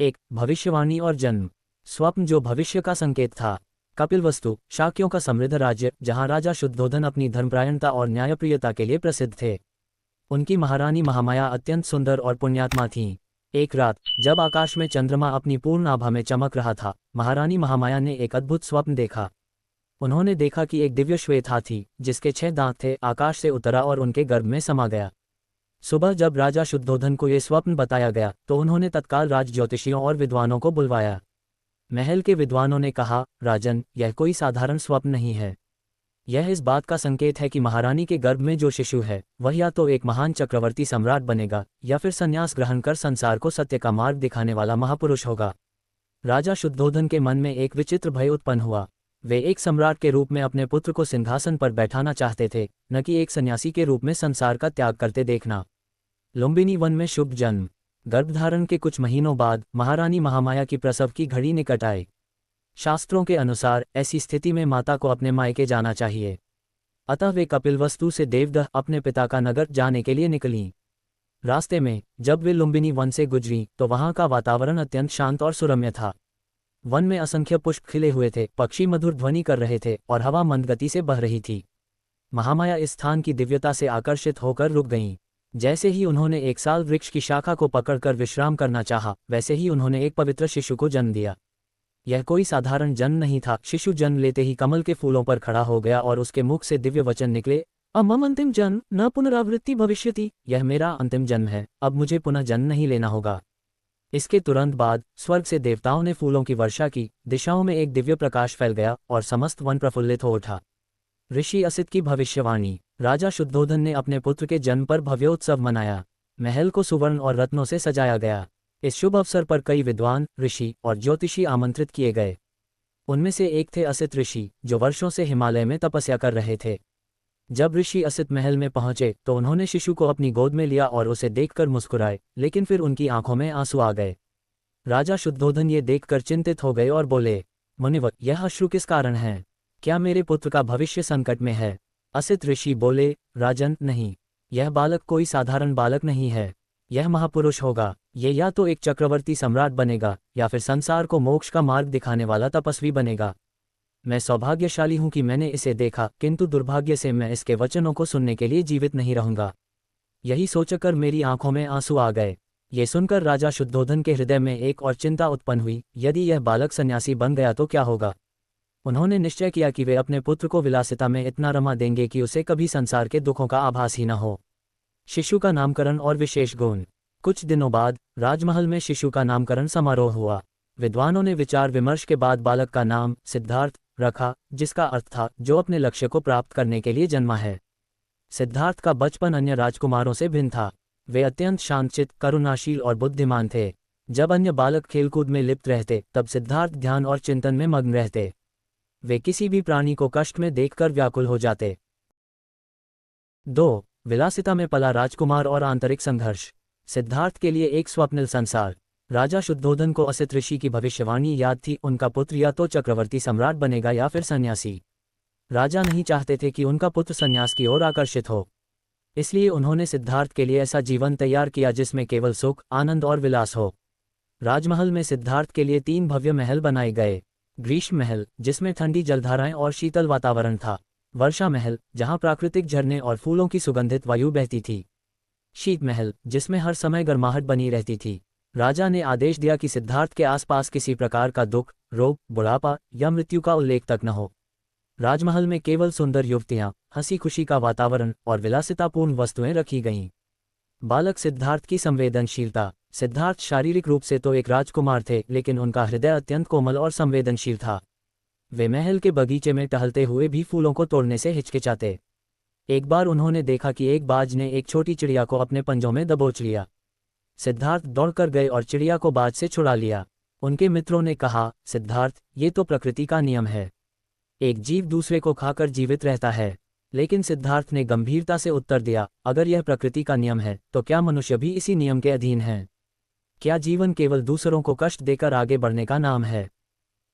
एक भविष्यवाणी और जन्म। स्वप्न जो भविष्य का संकेत था। कपिलवस्तु, शाक्यों का समृद्ध राज्य, जहां राजा शुद्धोधन अपनी धर्मपरायणता और न्यायप्रियता के लिए प्रसिद्ध थे। उनकी महारानी महामाया अत्यंत सुंदर और पुण्यात्मा थीं। एक रात, जब आकाश में चंद्रमा अपनी पूर्ण आभा में चमक रहा था, महारानी महामाया ने एक अद्भुत स्वप्न देखा। उन्होंने देखा कि एक दिव्य श्वेत हाथी, जिसके 6 दांत थे, आकाश से उतरा और उनके गर्भ में समा गया। सुबह जब राजा शुद्धोधन को ये स्वप्न बताया गया, तो उन्होंने तत्काल राज ज्योतिषियों और विद्वानों को बुलवाया। महल के विद्वानों ने कहा, राजन, यह कोई साधारण स्वप्न नहीं है। यह इस बात का संकेत है कि महारानी के गर्भ में जो शिशु है, वह या तो एक महान चक्रवर्ती सम्राट बनेगा, या फिर संन्यास ग्रहण कर संसार को सत्य का मार्ग दिखाने वाला महापुरुष होगा। राजा शुद्धोधन के मन में एक विचित्र भय उत्पन्न हुआ। वे एक सम्राट के रूप में अपने पुत्र को सिंहासन पर बैठाना चाहते थे, न कि एक सन्यासी के रूप में संसार का त्याग करते देखना। लुम्बिनी वन में शुभ जन्म। गर्भधारण के कुछ महीनों बाद महारानी महामाया की प्रसव की घड़ी निकट आई। शास्त्रों के अनुसार ऐसी स्थिति में माता को अपने मायके जाना चाहिए। अतः वे कपिलवस्तु से देवदह अपने पिता का नगर जाने के लिए निकलीं। रास्ते में जब वे लुम्बिनी वन से गुजरीं, तो वहां का वातावरण अत्यंत शांत और सुरम्य था। वन में असंख्य पुष्प खिले हुए थे, पक्षी मधुर ध्वनि कर रहे थे और हवा मंद गति से बह रही थी। महामाया इस स्थान की दिव्यता से आकर्षित होकर रुक गईं। जैसे ही उन्होंने एक साल वृक्ष की शाखा को पकड़कर विश्राम करना चाहा, वैसे ही उन्होंने एक पवित्र शिशु को जन्म दिया। यह कोई साधारण जन्म नहीं था। शिशु जन्म लेते ही कमल के फूलों पर खड़ा हो गया और उसके मुख से दिव्य वचन निकले, मम अंतिम जन्म न पुनरावृत्ति भविष्यति। यह मेरा अंतिम जन्म है, अब मुझे पुनः जन्म नहीं लेना होगा। इसके तुरंत बाद स्वर्ग से देवताओं ने फूलों की वर्षा की, दिशाओं में एक दिव्य प्रकाश फैल गया और समस्त वन प्रफुल्लित हो उठा। ऋषि असित की भविष्यवाणी। राजा शुद्धोधन ने अपने पुत्र के जन्म पर भव्योत्सव मनाया। महल को सुवर्ण और रत्नों से सजाया गया। इस शुभ अवसर पर कई विद्वान, ऋषि और ज्योतिषी आमंत्रित किए गए। उनमें से एक थे असित ऋषि, जो वर्षों से हिमालय में तपस्या कर रहे थे। जब ऋषि असित महल में पहुंचे, तो उन्होंने शिशु को अपनी गोद में लिया और उसे देखकर मुस्कुराए, लेकिन फिर उनकी आंखों में आंसू आ गए। राजा शुद्धोधन ये देखकर चिंतित हो गए और बोले, मुनिवर, यह अश्रु किस कारण है? क्या मेरे पुत्र का भविष्य संकट में है? असित ऋषि बोले, राजन, नहीं, यह बालक कोई साधारण बालक नहीं है। यह महापुरुष होगा। ये या तो एक चक्रवर्ती सम्राट बनेगा, या फिर संसार को मोक्ष का मार्ग दिखाने वाला तपस्वी बनेगा। मैं सौभाग्यशाली हूं कि मैंने इसे देखा, किंतु दुर्भाग्य से मैं इसके वचनों को सुनने के लिए जीवित नहीं रहूंगा। यही सोचकर मेरी आंखों में आंसू आ गए। ये सुनकर राजा शुद्धोधन के हृदय में एक और चिंता उत्पन्न हुई, यदि यह बालक सन्यासी बन गया तो क्या होगा। उन्होंने निश्चय किया कि वे अपने पुत्र को विलासिता में इतना रमा देंगे कि उसे कभी संसार के दुखों का आभास ही न हो। शिशु का नामकरण और विशेष गुण। कुछ दिनों बाद राजमहल में शिशु का नामकरण समारोह हुआ। विद्वानों ने विचार विमर्श के बाद बालक का नाम सिद्धार्थ रखा, जिसका अर्थ था जो अपने लक्ष्य को प्राप्त करने के लिए जन्मा है। सिद्धार्थ का बचपन अन्य राजकुमारों से भिन्न था। वे अत्यंत शांतचित्त, करुणाशील और बुद्धिमान थे। जब अन्य बालक खेलकूद में लिप्त रहते, तब सिद्धार्थ ध्यान और चिंतन में मग्न रहते। वे किसी भी प्राणी को कष्ट में देखकर व्याकुल हो जाते। 2. विलासिता में पला राजकुमार और आंतरिक संघर्ष। सिद्धार्थ के लिए एक स्वप्निल संसार। राजा शुद्धोधन को असित ऋषि की भविष्यवाणी याद थी, उनका पुत्र या तो चक्रवर्ती सम्राट बनेगा या फिर सन्यासी। राजा नहीं चाहते थे कि उनका पुत्र सन्यास की ओर आकर्षित हो। इसलिए उन्होंने सिद्धार्थ के लिए ऐसा जीवन तैयार किया जिसमें केवल सुख, आनंद और विलास हो। राजमहल में सिद्धार्थ के लिए 3 भव्य महल बनाए गए। ग्रीष्म महल, जिसमें ठंडी जलधाराएं और शीतल वातावरण था। वर्षा महल, जहां प्राकृतिक झरने और फूलों की सुगंधित वायु बहती थी। शीत महल, जिसमें हर समय गर्माहट बनी रहती थी। राजा ने आदेश दिया कि सिद्धार्थ के आसपास किसी प्रकार का दुख, रोग, बुढ़ापा या मृत्यु का उल्लेख तक न हो। राजमहल में केवल सुंदर युवतियां, हंसी खुशी का वातावरण और विलासितापूर्ण वस्तुएं रखी गईं। बालक सिद्धार्थ की संवेदनशीलता। सिद्धार्थ शारीरिक रूप से तो एक राजकुमार थे, लेकिन उनका हृदय अत्यंत कोमल और संवेदनशील था। वे महल के बगीचे में टहलते हुए भी फूलों को तोड़ने से हिचकिचाते। एक बार उन्होंने देखा कि एक बाज ने एक छोटी चिड़िया को अपने पंजों में दबोच लिया। सिद्धार्थ दौड़कर गए और चिड़िया को बाज से छुड़ा लिया। उनके मित्रों ने कहा, सिद्धार्थ, ये तो प्रकृति का नियम है। एक जीव दूसरे को खाकर जीवित रहता है। लेकिन सिद्धार्थ ने गंभीरता से उत्तर दिया, अगर यह प्रकृति का नियम है, तो क्या मनुष्य भी इसी नियम के अधीन है? क्या जीवन केवल दूसरों को कष्ट देकर आगे बढ़ने का नाम है?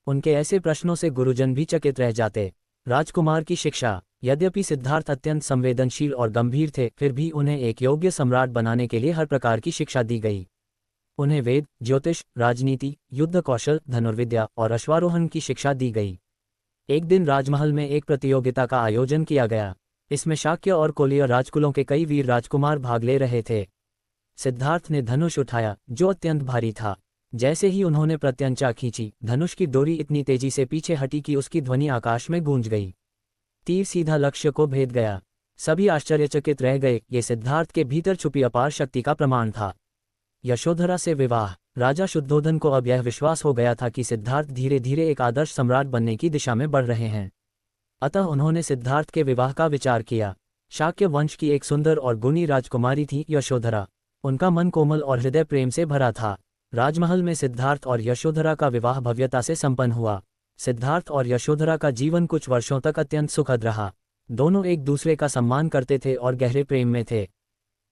उनके ऐसे प्रश्नों से गुरुजन भी चकित रह जाते। राजकुमार की शिक्षा। यद्यपि सिद्धार्थ अत्यंत संवेदनशील और गंभीर थे, फिर भी उन्हें एक योग्य सम्राट बनाने के लिए हर प्रकार की शिक्षा दी गई। उन्हें वेद, ज्योतिष, राजनीति, युद्ध कौशल, धनुर्विद्या और अश्वारोहण की शिक्षा दी गई। एक दिन राजमहल में एक प्रतियोगिता का आयोजन किया गया। इसमें शाक्य और कोलीय राजकुलों के कई वीर राजकुमार भाग ले रहे थे। सिद्धार्थ ने धनुष उठाया, जो अत्यंत भारी था। जैसे ही उन्होंने प्रत्यंचा खींची, धनुष की डोरी इतनी तेजी से पीछे हटी कि उसकी ध्वनि आकाश में गूंज गई। तीर सीधा लक्ष्य को भेद गया। सभी आश्चर्यचकित रह गए। ये सिद्धार्थ के भीतर छुपी अपार शक्ति का प्रमाण था। यशोधरा से विवाह। राजा शुद्धोधन को अब यह विश्वास हो गया था कि सिद्धार्थ धीरे धीरे एक आदर्श सम्राट बनने की दिशा में बढ़ रहे हैं। अतः उन्होंने सिद्धार्थ के विवाह का विचार किया। शाक्य वंश की एक सुंदर और गुणी राजकुमारी थी यशोधरा। उनका मन कोमल और हृदय प्रेम से भरा था। राजमहल में सिद्धार्थ और यशोधरा का विवाह भव्यता से संपन्न हुआ। सिद्धार्थ और यशोधरा का जीवन कुछ वर्षों तक अत्यंत सुखद रहा। दोनों एक दूसरे का सम्मान करते थे और गहरे प्रेम में थे।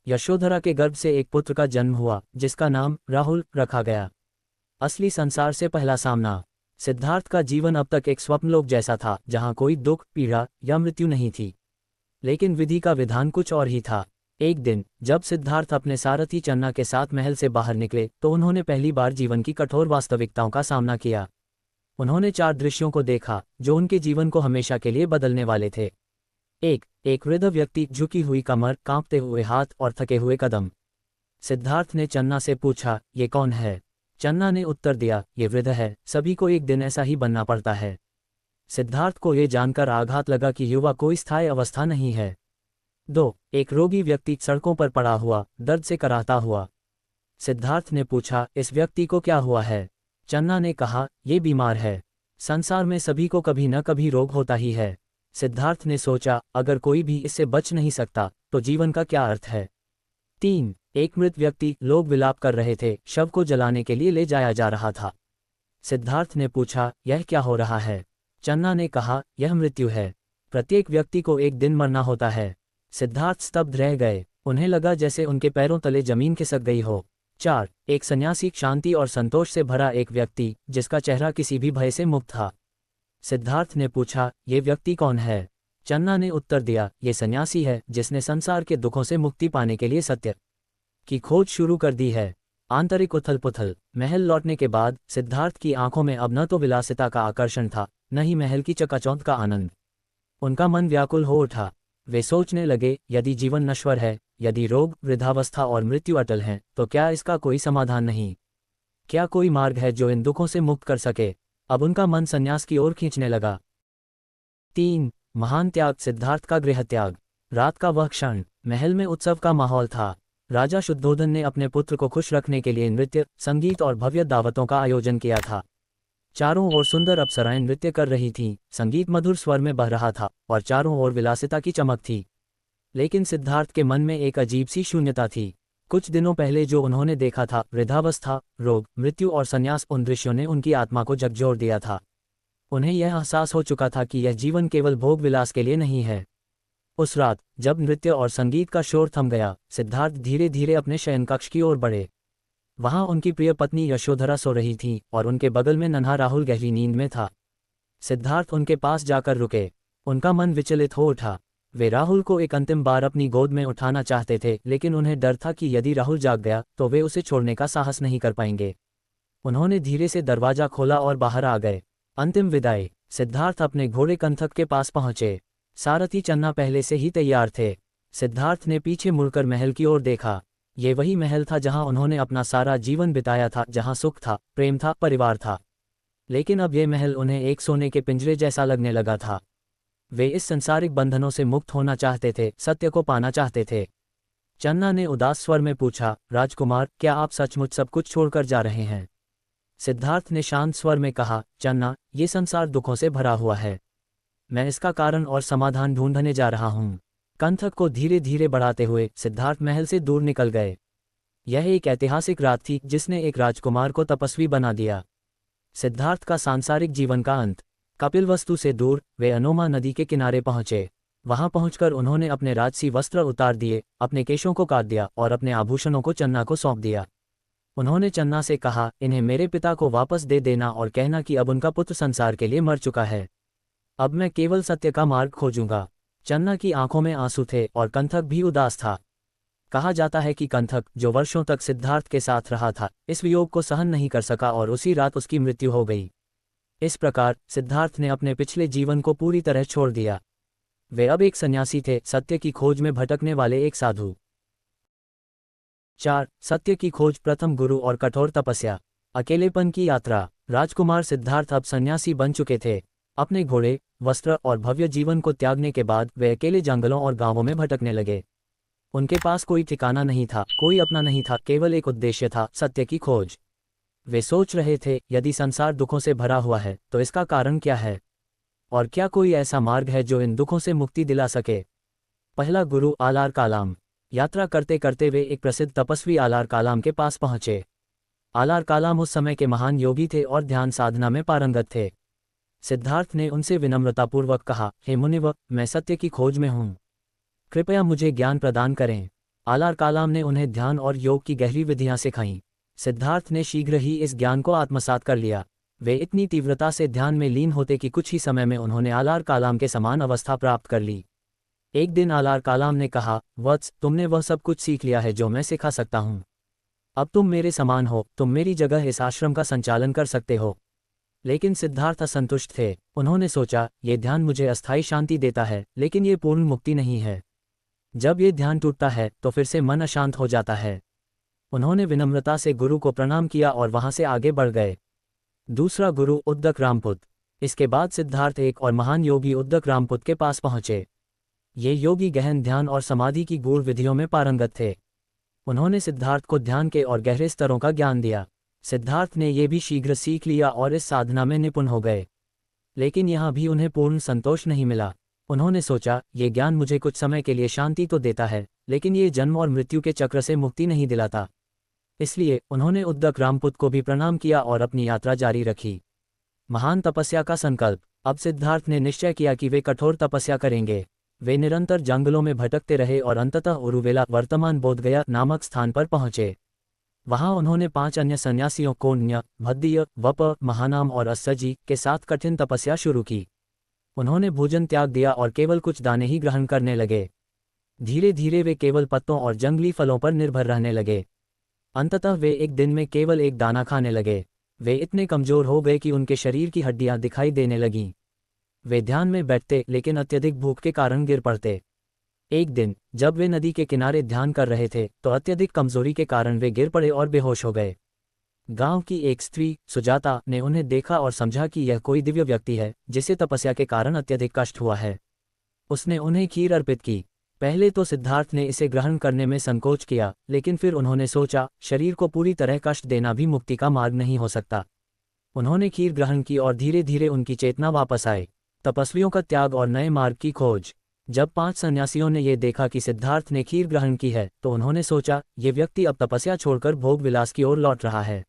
यशोधरा के गर्भ से एक पुत्र का जन्म हुआ, जिसका नाम राहुल रखा गया। असली संसार से पहला सामना। सिद्धार्थ का जीवन अब तक एक स्वप्नलोक जैसा था, जहां कोई दुख, पीड़ा या मृत्यु नहीं थी। लेकिन विधि का विधान कुछ और ही था। एक दिन जब सिद्धार्थ अपने सारथी चन्ना के साथ महल से बाहर निकले, तो उन्होंने पहली बार जीवन की कठोर वास्तविकताओं का सामना किया। उन्होंने 4 दृश्यों को देखा, जो उनके जीवन को हमेशा के लिए बदलने वाले थे। एक वृद्ध व्यक्ति, झुकी हुई कमर, कांपते हुए हाथ और थके हुए कदम। सिद्धार्थ ने चन्ना से पूछा, ये कौन है? चन्ना ने उत्तर दिया, ये वृद्ध है, सभी को एक दिन ऐसा ही बनना पड़ता है। सिद्धार्थ को ये जानकर आघात लगा कि युवा कोई स्थायी अवस्था नहीं है। 2 एक रोगी व्यक्ति, सड़कों पर पड़ा हुआ, दर्द से कराहता हुआ। सिद्धार्थ ने पूछा, इस व्यक्ति को क्या हुआ है? चन्ना ने कहा, ये बीमार है। संसार में सभी को कभी न कभी रोग होता ही है। सिद्धार्थ ने सोचा, अगर कोई भी इससे बच नहीं सकता, तो जीवन का क्या अर्थ है? 3 एक मृत व्यक्ति, लोग विलाप कर रहे थे, शव को जलाने के लिए ले जाया जा रहा था। सिद्धार्थ ने पूछा, यह क्या हो रहा है? चन्ना ने कहा, यह मृत्यु है। प्रत्येक व्यक्ति को एक दिन मरना होता है। सिद्धार्थ स्तब्ध रह गए। उन्हें लगा जैसे उनके पैरों तले जमीन खिसक गई हो। 4 एक सन्यासी, शांति और संतोष से भरा एक व्यक्ति, जिसका चेहरा किसी भी भय से मुक्त था। सिद्धार्थ ने पूछा, ये व्यक्ति कौन है? चन्ना ने उत्तर दिया, ये सन्यासी है, जिसने संसार के दुखों से मुक्ति पाने के लिए सत्य की खोज शुरू कर दी है। आंतरिक उथल पुथल। महल लौटने के बाद सिद्धार्थ की आंखों में अब न तो विलासिता का आकर्षण था, न ही महल की चकाचौंध का आनंद। उनका मन व्याकुल हो उठा। वे सोचने लगे, यदि जीवन नश्वर है, यदि रोग, वृद्धावस्था और मृत्यु अटल हैं, तो क्या इसका कोई समाधान नहीं? क्या कोई मार्ग है जो इन दुखों से मुक्त कर सके? अब उनका मन संन्यास की ओर खींचने लगा। 3 महान त्याग। सिद्धार्थ का गृह त्याग। रात का वह क्षण। महल में उत्सव का माहौल था। राजा शुद्धोधन ने अपने पुत्र को खुश रखने के लिए नृत्य, संगीत और भव्य दावतों का आयोजन किया था। चारों ओर सुंदर अप्सराएं नृत्य कर रही थीं, संगीत मधुर स्वर में बह रहा था और चारों ओर विलासिता की चमक थी। लेकिन सिद्धार्थ के मन में एक अजीब सी शून्यता थी। कुछ दिनों पहले जो उन्होंने देखा था, वृद्धावस्था, रोग, मृत्यु और संन्यास, उन दृश्यों ने उनकी आत्मा को झकझोर दिया था। उन्हें यह एहसास हो चुका था कि यह जीवन केवल भोग विलास के लिए नहीं है। उस रात जब नृत्य और संगीत का शोर थम गया, सिद्धार्थ धीरे धीरे अपने शयनकक्ष की ओर बढ़े। वहां उनकी प्रिय पत्नी यशोधरा सो रही थी और उनके बगल में नन्हा राहुल गहरी नींद में था। सिद्धार्थ उनके पास जाकर रुके। उनका मन विचलित हो उठा। वे राहुल को एक अंतिम बार अपनी गोद में उठाना चाहते थे, लेकिन उन्हें डर था कि यदि राहुल जाग गया तो वे उसे छोड़ने का साहस नहीं कर पाएंगे। उन्होंने धीरे से दरवाजा खोला और बाहर आ गए। अंतिम विदाई। सिद्धार्थ अपने घोड़े कंथक के पास पहुंचे। सारथी चन्ना पहले से ही तैयार थे। सिद्धार्थ ने पीछे मुड़कर महल की ओर देखा। ये वही महल था जहां उन्होंने अपना सारा जीवन बिताया था, जहां सुख था, प्रेम था, परिवार था। लेकिन अब ये महल उन्हें एक सोने के पिंजरे जैसा लगने लगा था। वे इस संसारिक बंधनों से मुक्त होना चाहते थे, सत्य को पाना चाहते थे। चन्ना ने उदास स्वर में पूछा, राजकुमार, क्या आप सचमुच सब कुछ छोड़कर जा रहे हैं? सिद्धार्थ ने शांत स्वर में कहा, चन्ना, ये संसार दुखों से भरा हुआ है। मैं इसका कारण और समाधान ढूंढने जा रहा हूँ। कंथक को धीरे धीरे बढ़ाते हुए सिद्धार्थ महल से दूर निकल गए। यह एक ऐतिहासिक रात थी जिसने एक राजकुमार को तपस्वी बना दिया। सिद्धार्थ का सांसारिक जीवन का अंत। कपिलवस्तु से दूर वे अनोमा नदी के किनारे पहुंचे। वहां पहुंचकर उन्होंने अपने राजसी वस्त्र उतार दिए, अपने केशों को काट दिया और अपने आभूषणों को चन्ना को सौंप दिया। उन्होंने चन्ना से कहा, इन्हें मेरे पिता को वापस दे देना और कहना कि अब उनका पुत्र संसार के लिए मर चुका है। अब मैं केवल सत्य का मार्ग खोजूंगा। चन्ना की आंखों में आंसू थे और कंथक भी उदास था। कहा जाता है कि कंथक, जो वर्षों तक सिद्धार्थ के साथ रहा था, इस वियोग को सहन नहीं कर सका और उसी रात उसकी मृत्यु हो गई। इस प्रकार सिद्धार्थ ने अपने पिछले जीवन को पूरी तरह छोड़ दिया। वे अब एक सन्यासी थे, सत्य की खोज में भटकने वाले एक साधु। 4. सत्य की खोज, प्रथम गुरु और कठोर तपस्या। अकेलेपन की यात्रा। राजकुमार सिद्धार्थ अब सन्यासी बन चुके थे। अपने घोड़े, वस्त्र और भव्य जीवन को त्यागने के बाद वे अकेले जंगलों और गांवों में भटकने लगे। उनके पास कोई ठिकाना नहीं था, कोई अपना नहीं था, केवल एक उद्देश्य था, सत्य की खोज। वे सोच रहे थे, यदि संसार दुखों से भरा हुआ है तो इसका कारण क्या है, और क्या कोई ऐसा मार्ग है जो इन दुखों से मुक्ति दिला सके। पहला गुरु, आलार कालाम। यात्रा करते करते वे एक प्रसिद्ध तपस्वी आलार कालाम के पास पहुंचे। आलार कालाम उस समय के महान योगी थे और ध्यान साधना में पारंगत थे। सिद्धार्थ ने उनसे विनम्रतापूर्वक कहा, हे मुनिवर, मैं सत्य की खोज में हूँ, कृपया मुझे ज्ञान प्रदान करें। आलार कालाम ने उन्हें ध्यान और योग की गहरी विधियां सिखाईं। सिद्धार्थ ने शीघ्र ही इस ज्ञान को आत्मसात कर लिया। वे इतनी तीव्रता से ध्यान में लीन होते कि कुछ ही समय में उन्होंने आलार कालाम के समान अवस्था प्राप्त कर ली। एक दिन आलार कालाम ने कहा, वत्स, तुमने वह सब कुछ सीख लिया है जो मैं सिखा सकता हूँ। अब तुम मेरे समान हो, तुम मेरी जगह इस आश्रम का संचालन कर सकते हो। लेकिन सिद्धार्थ असंतुष्ट थे। उन्होंने सोचा, ये ध्यान मुझे अस्थायी शांति देता है, लेकिन ये पूर्ण मुक्ति नहीं है। जब ये ध्यान टूटता है तो फिर से मन अशांत हो जाता है। उन्होंने विनम्रता से गुरु को प्रणाम किया और वहां से आगे बढ़ गए। दूसरा गुरु, उद्दक रामपुत। इसके बाद सिद्धार्थ एक और महान योगी उद्दक रामपुत के पास पहुंचे। ये योगी गहन ध्यान और समाधि की गूढ़ विधियों में पारंगत थे। उन्होंने सिद्धार्थ को ध्यान के और गहरे स्तरों का ज्ञान दिया। सिद्धार्थ ने ये भी शीघ्र सीख लिया और इस साधना में निपुण हो गए। लेकिन यहाँ भी उन्हें पूर्ण संतोष नहीं मिला। उन्होंने सोचा, ये ज्ञान मुझे कुछ समय के लिए शांति तो देता है, लेकिन ये जन्म और मृत्यु के चक्र से मुक्ति नहीं दिलाता। इसलिए उन्होंने उद्दक रामपुत को भी प्रणाम किया और अपनी यात्रा जारी रखी। महान तपस्या का संकल्प। अब सिद्धार्थ ने निश्चय किया कि वे कठोर तपस्या करेंगे। वे निरंतर जंगलों में भटकते रहे और अंततः उरुवेला, वर्तमान बोधगया नामक स्थान पर पहुंचे। वहां उन्होंने 5 अन्य सन्यासियों, कोण्य, भद्दीय, वप, महानाम और अस्सजी के साथ कठिन तपस्या शुरू की। उन्होंने भोजन त्याग दिया और केवल कुछ दाने ही ग्रहण करने लगे। धीरे धीरे वे केवल पत्तों और जंगली फलों पर निर्भर रहने लगे। अंततः वे एक दिन में केवल एक दाना खाने लगे। वे इतने कमजोर हो गए कि उनके शरीर की हड्डियां दिखाई देने लगीं। वे ध्यान में बैठते, लेकिन अत्यधिक भूख के कारण गिर पड़ते। एक दिन जब वे नदी के किनारे ध्यान कर रहे थे तो अत्यधिक कमजोरी के कारण वे गिर पड़े और बेहोश हो गए। गांव की एक स्त्री, सुजाता, ने उन्हें देखा और समझा कि यह कोई दिव्य व्यक्ति है जिसे तपस्या के कारण अत्यधिक कष्ट हुआ है। उसने उन्हें खीर अर्पित की। पहले तो सिद्धार्थ ने इसे ग्रहण करने में संकोच किया, लेकिन फिर उन्होंने सोचा, शरीर को पूरी तरह कष्ट देना भी मुक्ति का मार्ग नहीं हो सकता। उन्होंने खीर ग्रहण की और धीरे धीरे उनकी चेतना वापस आई। तपस्वियों का त्याग और नए मार्ग की खोज। जब 5 सन्यासियों ने यह देखा कि सिद्धार्थ ने खीर ग्रहण की है तो उन्होंने सोचा, ये व्यक्ति अब तपस्या छोड़कर भोग विलास की ओर लौट रहा है।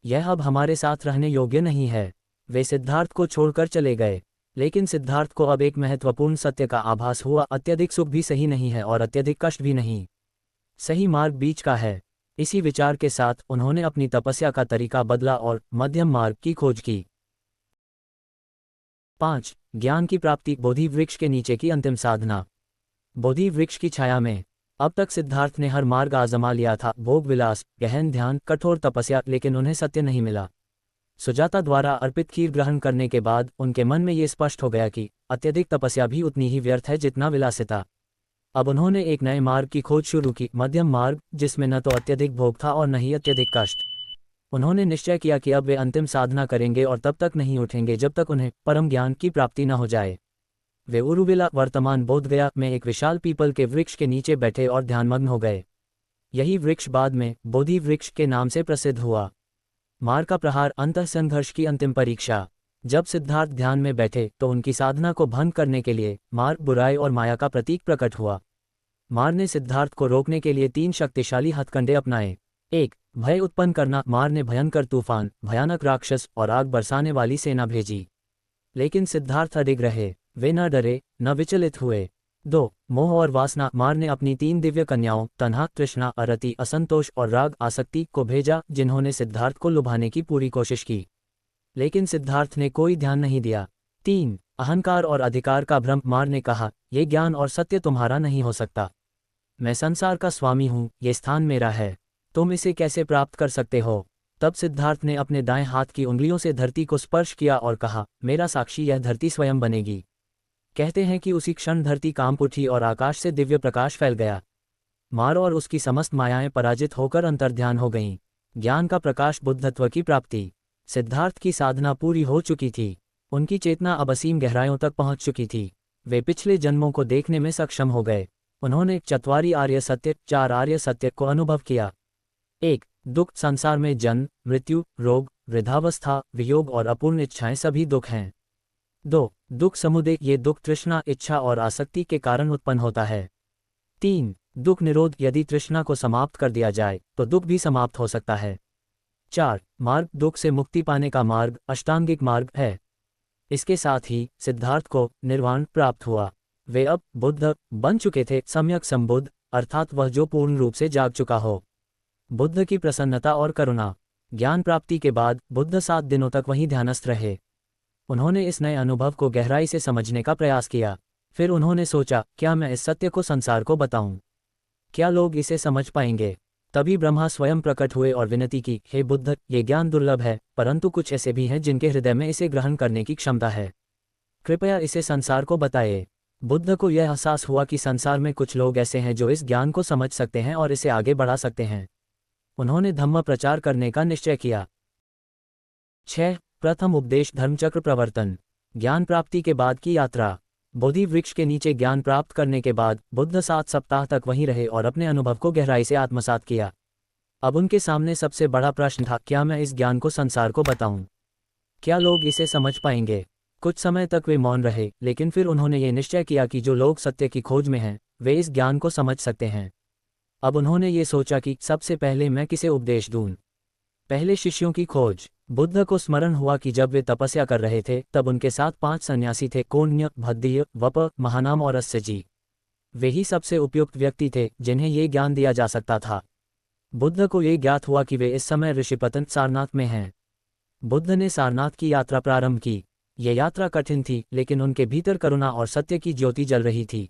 यह अब हमारे साथ रहने योग्य नहीं है। वे सिद्धार्थ को छोड़कर चले गए। लेकिन सिद्धार्थ को अब एक महत्वपूर्ण सत्य का आभास हुआ, अत्यधिक सुख भी सही नहीं है और अत्यधिक कष्ट भी नहीं। सही मार्ग बीच का है। इसी विचार के साथ उन्होंने अपनी तपस्या का तरीका बदला और मध्यम मार्ग की खोज की। 5. ज्ञान की प्राप्ति, बोधि वृक्ष के नीचे की अंतिम साधना। बोधि वृक्ष की छाया में। अब तक सिद्धार्थ ने हर मार्ग आजमा लिया था, भोग विलास, गहन ध्यान, कठोर तपस्या, लेकिन उन्हें सत्य नहीं मिला। सुजाता द्वारा अर्पित खीर ग्रहण करने के बाद उनके मन में ये स्पष्ट हो गया कि अत्यधिक तपस्या भी उतनी ही व्यर्थ है जितना विलासिता। अब उन्होंने एक नए मार्ग की खोज शुरू की, मध्यम मार्ग, जिसमें न तो अत्यधिक भोग था और न ही अत्यधिक कष्ट। उन्होंने निश्चय किया कि अब वे अंतिम साधना करेंगे और तब तक नहीं उठेंगे जब तक उन्हें परम ज्ञान की प्राप्ति न हो जाए। वे उरुवेला, वर्तमान बोधगया में एक विशाल पीपल के वृक्ष के नीचे बैठे और ध्यानमग्न हो गए। यही वृक्ष बाद में बोधि वृक्ष के नाम से प्रसिद्ध हुआ। मार का प्रहार, अंतःसंघर्ष की अंतिम परीक्षा। जब सिद्धार्थ ध्यान में बैठे तो उनकी साधना को भंग करने के लिए मार, बुराई और माया का प्रतीक प्रकट हुआ। मार ने सिद्धार्थ को रोकने के लिए 3 शक्तिशाली हथकंडे अपनाए। 1. भय उत्पन्न करना। मार ने भयंकर तूफान, भयानक राक्षस और आग बरसाने वाली सेना भेजी, लेकिन सिद्धार्थ अडिग रहे। वे न डरे, न विचलित हुए। 2. मोह और वासना। मार ने अपनी 3 दिव्य कन्याओं, तन्हा, तृष्णा, अरति, असंतोष और राग, आसक्ति, को भेजा, जिन्होंने सिद्धार्थ को लुभाने की पूरी कोशिश की, लेकिन सिद्धार्थ ने कोई ध्यान नहीं दिया। 3. अहंकार और अधिकार का भ्रम। मार ने कहा, यह ज्ञान और सत्य तुम्हारा नहीं हो सकता। मैं संसार का स्वामी हूँ, ये स्थान मेरा है, तुम इसे कैसे प्राप्त कर सकते हो? तब सिद्धार्थ ने अपने दाएं हाथ की उंगलियों से धरती को स्पर्श किया और कहा, मेरा साक्षी यह धरती स्वयं बनेगी। कहते हैं कि उसी क्षण धरती कांप उठी और आकाश से दिव्य प्रकाश फैल गया। मार और उसकी समस्त मायाएं पराजित होकर अंतर्ध्यान हो गईं। ज्ञान का प्रकाश, बुद्धत्व की प्राप्ति। सिद्धार्थ की साधना पूरी हो चुकी थी। उनकी चेतना अब असीम गहराइयों तक पहुंच चुकी थी। वे पिछले जन्मों को देखने में सक्षम हो गए। उन्होंने चार आर्य सत्य को अनुभव किया। 1. दुख। संसार में जन्म, मृत्यु, रोग, वृद्धावस्था, वियोग और अपूर्ण इच्छाएं सभी दुख हैं। 2. दुख समुदय। ये दुख तृष्णा, इच्छा और आसक्ति के कारण उत्पन्न होता है। 3. दुख निरोध। यदि तृष्णा को समाप्त कर दिया जाए तो दुख भी समाप्त हो सकता है। 4. मार्ग। दुख से मुक्ति पाने का मार्ग अष्टांगिक मार्ग है। इसके साथ ही सिद्धार्थ को निर्वाण प्राप्त हुआ। वे अब बुद्ध बन चुके थे, सम्यक संबुद्ध, अर्थात वह जो पूर्ण रूप से जाग चुका हो। बुद्ध की प्रसन्नता और करुणा। ज्ञान प्राप्ति के बाद बुद्ध 7 दिनों तक वहीं ध्यानस्थ रहे। उन्होंने इस नए अनुभव को गहराई से समझने का प्रयास किया। फिर उन्होंने सोचा, क्या मैं इस सत्य को संसार को बताऊं? क्या लोग इसे समझ पाएंगे? तभी ब्रह्मा स्वयं प्रकट हुए और विनती की, हे बुद्ध, ये ज्ञान दुर्लभ है, परंतु कुछ ऐसे भी हैं जिनके हृदय में इसे ग्रहण करने की क्षमता है। कृपया इसे संसार को बताइए। बुद्ध को यह एहसास हुआ कि संसार में कुछ लोग ऐसे हैं जो इस ज्ञान को समझ सकते हैं और इसे आगे बढ़ा सकते हैं। उन्होंने धम्म प्रचार करने का निश्चय किया। 6. प्रथम उपदेश, धर्मचक्र प्रवर्तन। ज्ञान प्राप्ति के बाद की यात्रा। बोधि वृक्ष के नीचे ज्ञान प्राप्त करने के बाद बुद्ध 7 सप्ताह तक वहीं रहे और अपने अनुभव को गहराई से आत्मसात किया। अब उनके सामने सबसे बड़ा प्रश्न था, क्या मैं इस ज्ञान को संसार को बताऊं? क्या लोग इसे समझ पाएंगे? कुछ समय तक वे मौन रहे, लेकिन फिर उन्होंने ये निश्चय किया कि जो लोग सत्य की खोज में हैं, वे इस ज्ञान को समझ सकते हैं। अब उन्होंने ये सोचा कि सबसे पहले मैं किसे उपदेश दूं। पहले शिष्यों की खोज। बुद्ध को स्मरण हुआ कि जब वे तपस्या कर रहे थे तब उनके साथ 5 सन्यासी थे, कोण्य, भद्दीय, वप, महानाम और अस्यजी। वे ही सबसे उपयुक्त व्यक्ति थे जिन्हें ये ज्ञान दिया जा सकता था। बुद्ध को ये ज्ञात हुआ कि वे इस समय ऋषिपतन सारनाथ में हैं। बुद्ध ने सारनाथ की यात्रा प्रारंभ की। ये यात्रा कठिन थी, लेकिन उनके भीतर करुणा और सत्य की ज्योति जल रही थी।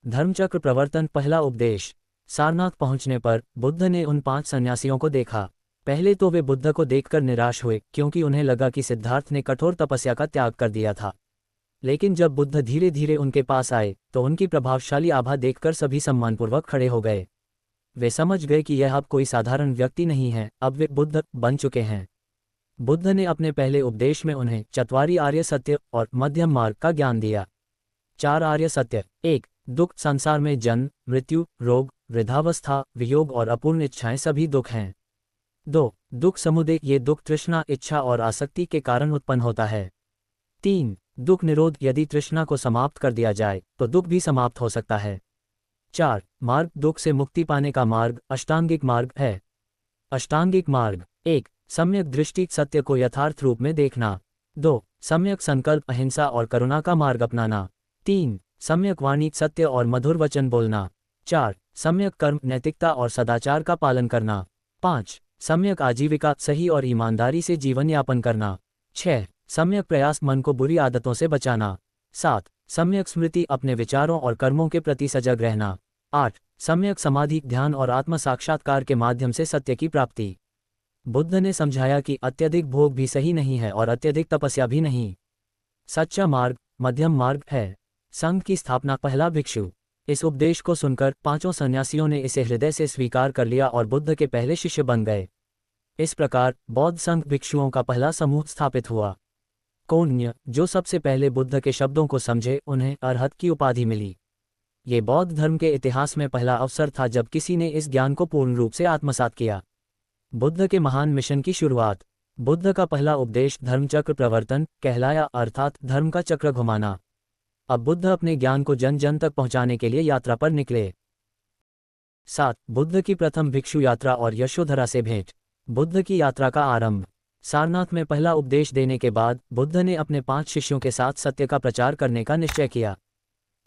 धर्मचक्र प्रवर्तन, पहला उपदेश। सारनाथ पहुंचने पर बुद्ध ने उन 5 सन्यासियों को देखा। पहले तो वे बुद्ध को देखकर निराश हुए, क्योंकि उन्हें लगा कि सिद्धार्थ ने कठोर तपस्या का त्याग कर दिया था। लेकिन जब बुद्ध धीरे धीरे उनके पास आए तो उनकी प्रभावशाली आभा देखकर सभी सम्मानपूर्वक खड़े हो गए। वे समझ गए कि यह अब कोई साधारण व्यक्ति नहीं है, अब वे बुद्ध बन चुके हैं। बुद्ध ने अपने पहले उपदेश में उन्हें 4 आर्य सत्य और मध्यम मार्ग का ज्ञान दिया। 4 आर्य सत्य। 1. दुख। संसार में जन्म, मृत्यु, रोग, वृद्धावस्था, वियोग और अपूर्ण इच्छाएं सभी दुख हैं। 2. दुख समुदय। ये दुख तृष्णा, इच्छा और आसक्ति के कारण उत्पन्न होता है। 3. दुख निरोध। यदि तृष्णा को समाप्त कर दिया जाए तो दुख भी समाप्त हो सकता है। 4. मार्ग। दुख से मुक्ति पाने का मार्ग अष्टांगिक मार्ग है। अष्टांगिक मार्ग। 1. सम्यक दृष्टि, सत्य को यथार्थ रूप में देखना। 2. सम्यक संकल्प, अहिंसा और करुणा का मार्ग अपनाना। 3. सम्यक वाणी, सत्य और मधुर वचन बोलना। 4. सम्यक कर्म, नैतिकता और सदाचार का पालन करना। 5. सम्यक आजीविका, सही और ईमानदारी से जीवन यापन करना। 6. सम्यक प्रयास, मन को बुरी आदतों से बचाना। 7. सम्यक स्मृति, अपने विचारों और कर्मों के प्रति सजग रहना। 8. सम्यक समाधि, ध्यान और आत्म साक्षात्कार के माध्यम से सत्य की प्राप्ति। बुद्ध ने समझाया कि अत्यधिक भोग भी सही नहीं है और अत्यधिक तपस्या भी नहीं। सच्चा मार्ग मध्यम मार्ग है। संघ की स्थापना, पहला भिक्षु। इस उपदेश को सुनकर 5 सन्यासियों ने इसे हृदय से स्वीकार कर लिया और बुद्ध के पहले शिष्य बन गए। इस प्रकार बौद्ध संघ भिक्षुओं का पहला समूह स्थापित हुआ। कोण्य, जो सबसे पहले बुद्ध के शब्दों को समझे, उन्हें अरहत की उपाधि मिली। ये बौद्ध धर्म के इतिहास में पहला अवसर था जब किसी ने इस ज्ञान को पूर्ण रूप से आत्मसात किया। बुद्ध के महान मिशन की शुरुआत। बुद्ध का पहला उपदेश धर्मचक्र प्रवर्तन कहलाया, अर्थात धर्म का चक्र घुमाना। अब बुद्ध अपने ज्ञान को जन जन तक पहुंचाने के लिए यात्रा पर निकले। 7. बुद्ध की प्रथम भिक्षु यात्रा और यशोधरा से भेंट। बुद्ध की यात्रा का आरंभ। सारनाथ में पहला उपदेश देने के बाद बुद्ध ने अपने 5 शिष्यों के साथ सत्य का प्रचार करने का निश्चय किया।